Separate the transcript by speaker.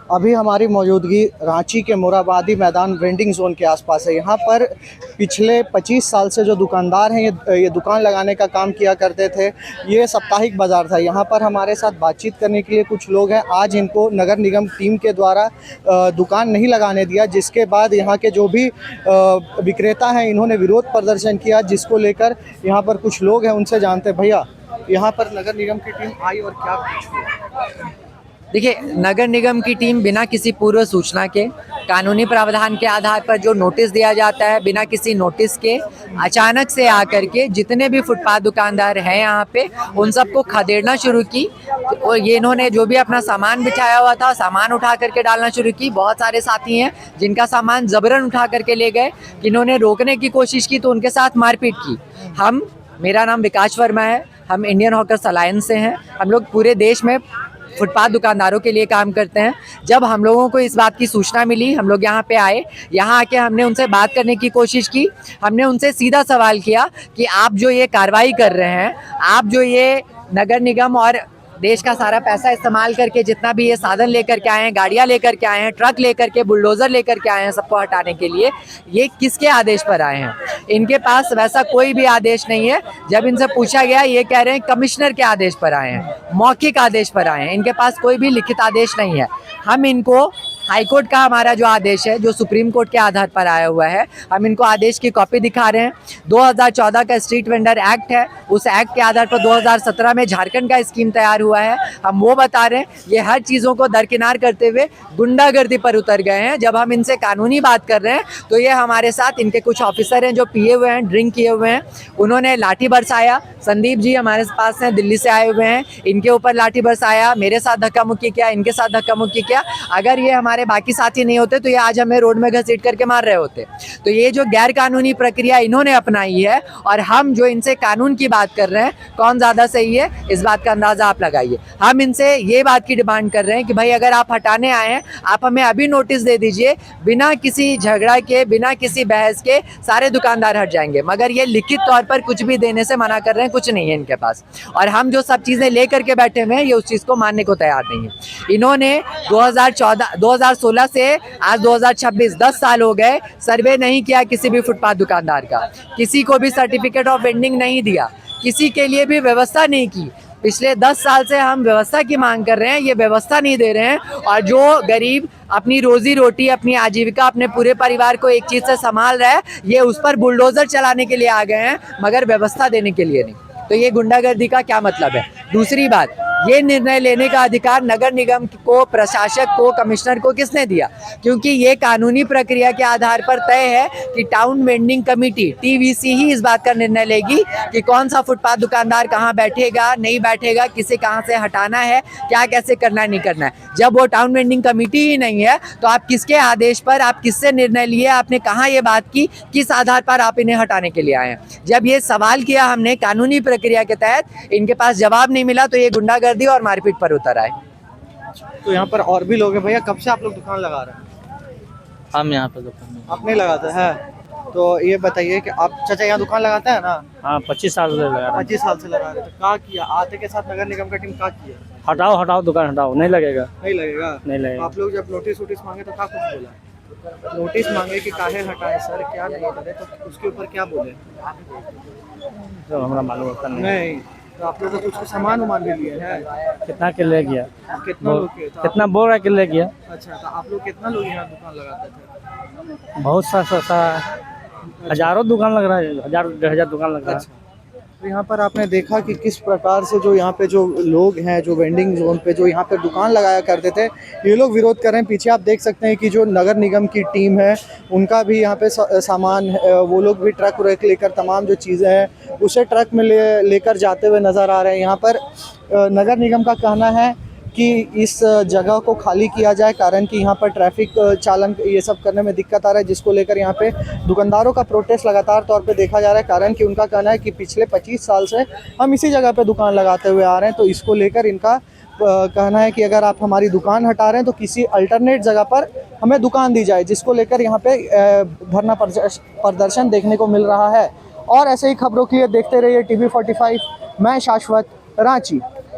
Speaker 1: अभी हमारी मौजूदगी रांची के मोराबादी मैदान वेंडिंग जोन के आसपास है। यहाँ पर पिछले 25 साल से जो दुकानदार हैं ये दुकान लगाने का काम किया करते थे। ये साप्ताहिक बाज़ार था। यहाँ पर हमारे साथ बातचीत करने के लिए कुछ लोग हैं। आज इनको नगर निगम टीम के द्वारा दुकान नहीं लगाने दिया, जिसके बाद यहाँ के जो भी विक्रेता हैं इन्होंने विरोध प्रदर्शन किया, जिसको लेकर यहाँ पर कुछ लोग हैं, उनसे जानते हैं। भैया, यहाँ पर नगर निगम की टीम आई और क्या कुछ हुआ?
Speaker 2: देखिए, नगर निगम की टीम बिना किसी पूर्व सूचना के कानूनी प्रावधान के आधार पर जो नोटिस दिया जाता है, बिना किसी नोटिस के अचानक से आकर के जितने भी फुटपाथ दुकानदार हैं यहाँ पे उन सबको खदेड़ना शुरू की। और ये इन्होंने जो भी अपना सामान बिछाया हुआ था सामान उठा करके डालना शुरू की। बहुत सारे साथी हैं जिनका सामान जबरन उठा करके ले गए। इन्होंने रोकने की कोशिश की तो उनके साथ मारपीट की। मेरा नाम विकास वर्मा है, हम इंडियन हॉकर्स अलायंस से हैं। हम लोग पूरे देश में फुटपाथ दुकानदारों के लिए काम करते हैं। जब हम लोगों को इस बात की सूचना मिली, हम लोग यहाँ पे आए। यहाँ आके हमने उनसे बात करने की कोशिश की। हमने उनसे सीधा सवाल किया कि आप जो ये कार्रवाई कर रहे हैं, आप जो ये नगर निगम और देश का सारा पैसा इस्तेमाल करके जितना भी ये साधन लेकर के आए हैं, गाड़ियाँ लेकर के आए हैं, ट्रक लेकर के, बुलडोज़र लेकर के आए हैं सबको हटाने के लिए, ये किसके आदेश पर आए हैं? इनके पास वैसा कोई भी आदेश नहीं है। जब इनसे पूछा गया, ये कह रहे हैं कमिश्नर के आदेश पर आए हैं, मौखिक आदेश पर आए हैं। इनके पास कोई भी लिखित आदेश नहीं है। हम इनको हाईकोर्ट का हमारा जो आदेश है, जो सुप्रीम कोर्ट के आधार पर आया हुआ है, हम इनको आदेश की कॉपी दिखा रहे हैं। 2014 का स्ट्रीट वेंडर एक्ट है, उस एक्ट के आधार पर 2017 में झारखंड का स्कीम तैयार हुआ है, हम वो बता रहे हैं। ये हर चीज़ों को दरकिनार करते हुए गुंडागर्दी पर उतर गए हैं। जब हम इनसे कानूनी बात कर रहे हैं तो ये हमारे साथ, इनके कुछ ऑफिसर हैं जो पिए हुए हैं, ड्रिंक किए हुए हैं, उन्होंने लाठी बरसाया। संदीप जी हमारे पास हैं, दिल्ली से आए हुए हैं, इनके ऊपर लाठी बरसाया, मेरे साथ धक्का मुक्की किया, इनके साथ धक्का मुक्की किया। अगर ये हमारे बाकी साथी नहीं होते तो ये आज हमें रोड में घसीट करके मार रहे होते। तो ये जो गैर कानूनी प्रक्रिया इन्होंने अपनाई है और हम जो इनसे कानून की बात कर रहे हैं, कौन ज़्यादा सही है इस बात का अंदाज़ा आप लगाइए। हम इनसे ये बात की डिमांड कर रहे हैं कि भाई अगर आप हटाने आए हैं, आप हमें अभी नोटिस दे दीजिए। बिना किसी झगड़ा के, बिना किसी बहस के सारे दुकानदार हट जाएंगे। मगर ये लिखित तौर पर कुछ भी देने से मना कर रहे हैं, कुछ नहीं है इनके पास। और हम जो सब चीज़ें ले करके बैठे हुए हैं, ये उस चीज़ को मानने को तैयार नहीं है। इन्होंने 2016 से आज 2026 10 साल हो गए, सर्वे नहीं किया किसी भी फुटपाथ दुकानदार का, किसी को भी सर्टिफिकेट ऑफ वेंडिंग नहीं दिया, किसी के लिए भी व्यवस्था नहीं की। पिछले 10 साल से हम व्यवस्था की मांग कर रहे हैं, ये व्यवस्था नहीं दे रहे हैं। और जो गरीब अपनी रोजी रोटी, अपनी आजीविका, अपने पूरे परिवार को एक चीज़ से संभाल रहा है, ये उस पर बुलडोजर चलाने के लिए आ गए हैं, मगर व्यवस्था देने के लिए नहीं। तो ये गुंडागर्दी का क्या मतलब है? दूसरी बात, ये निर्णय लेने का अधिकार नगर निगम को, प्रशासक को, कमिश्नर को किसने दिया? क्योंकि ये कानूनी प्रक्रिया के आधार पर तय है कि टाउन वेंडिंग कमेटी TVC ही इस बात का निर्णय लेगी कि कौन सा फुटपाथ दुकानदार कहाँ बैठेगा, नहीं बैठेगा, किसे कहाँ से हटाना है, क्या कैसे करना है, नहीं करना है। जब वो टाउन वेंडिंग कमेटी ही नहीं है तो आप किसके आदेश पर, आप किससे निर्णय लिए, आपने कहाँ ये बात की, किस आधार पर आप इन्हें हटाने के लिए आए हैं? जब ये सवाल किया हमने कानूनी प्रक्रिया के तहत, इनके पास जवाब नहीं मिला तो ये गुंडागर्दी और मारपीट पर उतर आए।
Speaker 1: तो यहाँ पर और भी लोग हैं। भैया, कब से आप लोग दुकान लगा रहे हैं?
Speaker 3: हम यहाँ पे दुकान
Speaker 1: आप नहीं लगाते हैं? तो ये बताइए कि आप चाचा यहाँ दुकान लगाते हैं ना?
Speaker 3: हाँ 25 साल से लगा रहे हैं।
Speaker 1: 25 साल से लगा रहे थे। क्या किया आते के साथ नगर निगम का टीम क्या किया?
Speaker 3: हटाओ हटाओ दुकान हटाओ, नहीं लगेगा।
Speaker 1: नहीं लगेगा?
Speaker 3: नहीं लगेगा।
Speaker 1: आप लोग जब नोटिस मांगे तो क्या कुछ बोला? नोटिस मांगे कि काहे हटाए सर, क्या नहीं करे, तो उसके ऊपर क्या बोले?
Speaker 3: तो हमारा मालूम होता
Speaker 1: नहीं। तो आप लोग तो कुछ सामान उमान भी लिए हैं?
Speaker 3: कितना के ले गया,
Speaker 1: कितना लोग के? तो
Speaker 3: कितना बोल रहा के ले गया।
Speaker 1: अच्छा, तो आप लोग कितना लोग यहाँ दुकान लगाते थे?
Speaker 3: बहुत सा हजारों दुकान लग रहा है, 1000 दुकान लग रहा है।
Speaker 1: अच्छा, तो यहाँ पर आपने देखा कि किस प्रकार से जो यहाँ पे जो लोग हैं, जो वेंडिंग जोन पे जो यहाँ पे दुकान लगाया करते थे, ये लोग विरोध कर रहे हैं। पीछे आप देख सकते हैं कि जो नगर निगम की टीम है उनका भी यहाँ पे सामान है, वो लोग भी ट्रक व्रक लेकर तमाम जो चीज़ें हैं उसे ट्रक में लेकर जाते हुए नज़र आ रहे हैं। यहाँ पर नगर निगम का कहना है कि इस जगह को खाली किया जाए, कारण कि यहाँ पर ट्रैफिक चालन ये सब करने में दिक्कत आ रहा है, जिसको लेकर यहाँ पे दुकानदारों का प्रोटेस्ट लगातार तौर पे देखा जा रहा है। कारण कि उनका कहना है कि पिछले 25 साल से हम इसी जगह पे दुकान लगाते हुए आ रहे हैं, तो इसको लेकर इनका कहना है कि अगर आप हमारी दुकान हटा रहे हैं तो किसी अल्टरनेट जगह पर हमें दुकान दी जाए, जिसको लेकर यहाँ पे धरना प्रदर्शन देखने को मिल रहा है। और ऐसे ही खबरों के लिए देखते रहिए TV45। मैं शाश्वत, रांची।